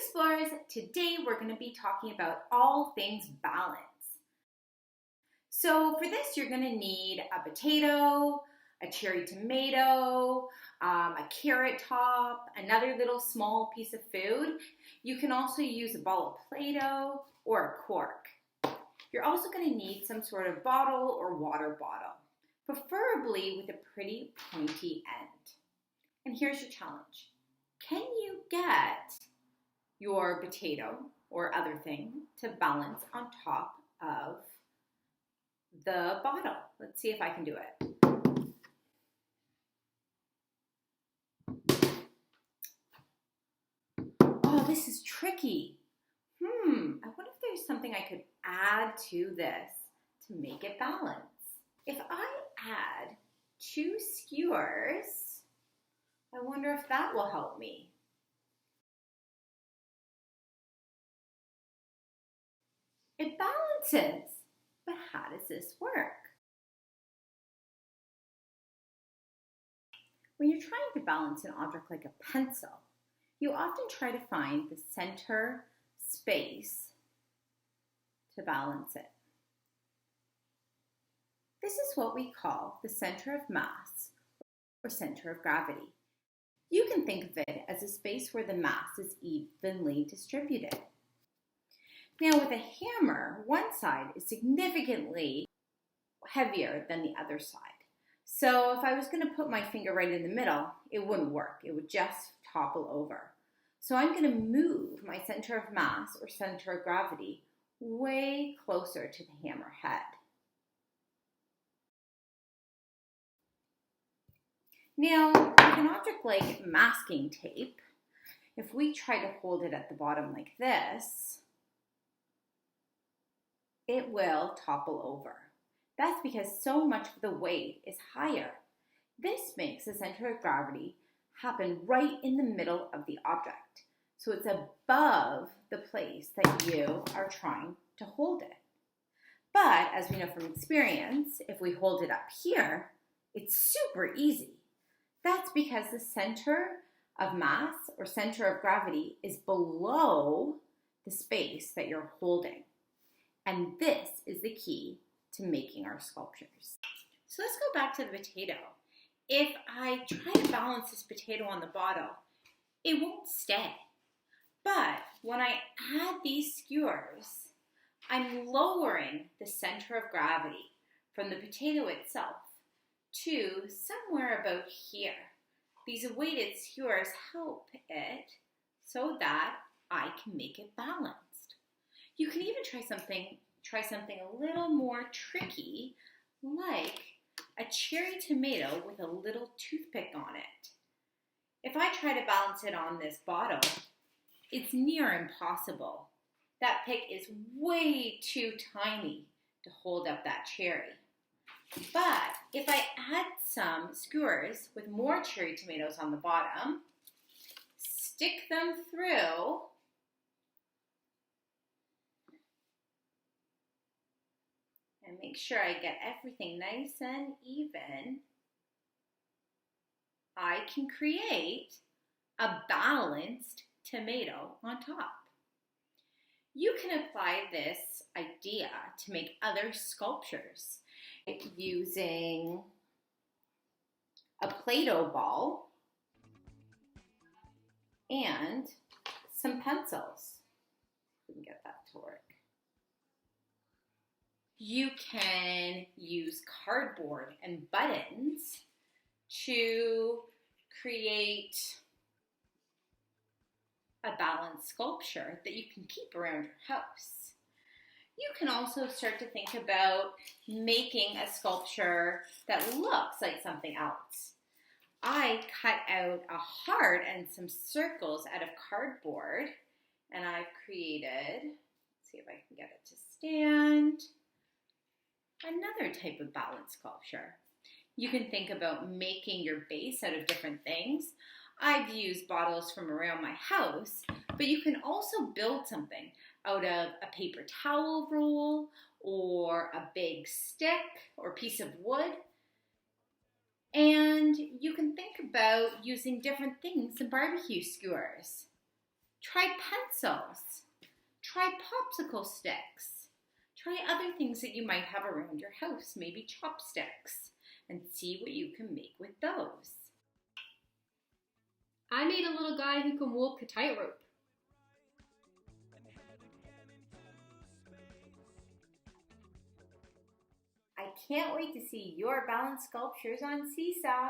Explorers, today we're going to be talking about all things balance. So for this, you're going to need a potato, a cherry tomato, a carrot top, another little small piece of food. You can also use a ball of Play-Doh or a cork. You're also going to need some sort of bottle or water bottle, preferably with a pretty pointy end. And here's your challenge. Can you get your potato or other thing to balance on top of the bottle? Let's see if I can do it. Oh, this is tricky. I wonder if there's something I could add to this to make it balance. If I add 2 skewers, I wonder if that will help me. It balances, but how does this work? When you're trying to balance an object like a pencil, you often try to find the center space to balance it. This is what we call the center of mass or center of gravity. You can think of it as a space where the mass is evenly distributed. Now with a hammer, one side is significantly heavier than the other side. So if I was going to put my finger right in the middle, it wouldn't work. It would just topple over. So I'm going to move my center of mass or center of gravity way closer to the hammer head. Now, with an object like masking tape, if we try to hold it at the bottom like this, it will topple over. That's because so much of the weight is higher. This makes the center of gravity happen right in the middle of the object. So it's above the place that you are trying to hold it. But as we know from experience, if we hold it up here, it's super easy. That's because the center of mass or center of gravity is below the space that you're holding. And this is the key to making our sculptures. So let's go back to the potato. If I try to balance this potato on the bottle, it won't stay. But when I add these skewers, I'm lowering the center of gravity from the potato itself to somewhere about here. These weighted skewers help it so that I can make it balanced. You can even try something a little more tricky, like a cherry tomato with a little toothpick on it. If I try to balance it on this bottle, it's near impossible. That pick is way too tiny to hold up that cherry. But if I add some skewers with more cherry tomatoes on the bottom, stick them through, and make sure I get everything nice and even, I can create a balanced tomato on top. You can apply this idea to make other sculptures using a Play-Doh ball and some pencils. We can get that to work. You can use cardboard and buttons to create a balanced sculpture that you can keep around your house. You can also start to think about making a sculpture that looks like something else. I cut out a heart and some circles out of cardboard, and I've created, let's see if I can get it to stand, another type of balanced sculpture. You can think about making your base out of different things. I've used bottles from around my house, but you can also build something out of a paper towel roll or a big stick or piece of wood. And you can think about using different things in barbecue skewers. Try pencils. Try popsicle sticks. Try other things that you might have around your house, maybe chopsticks, and see what you can make with those. I made a little guy who can walk a tightrope. I can't wait to see your balance sculptures on Seesaw.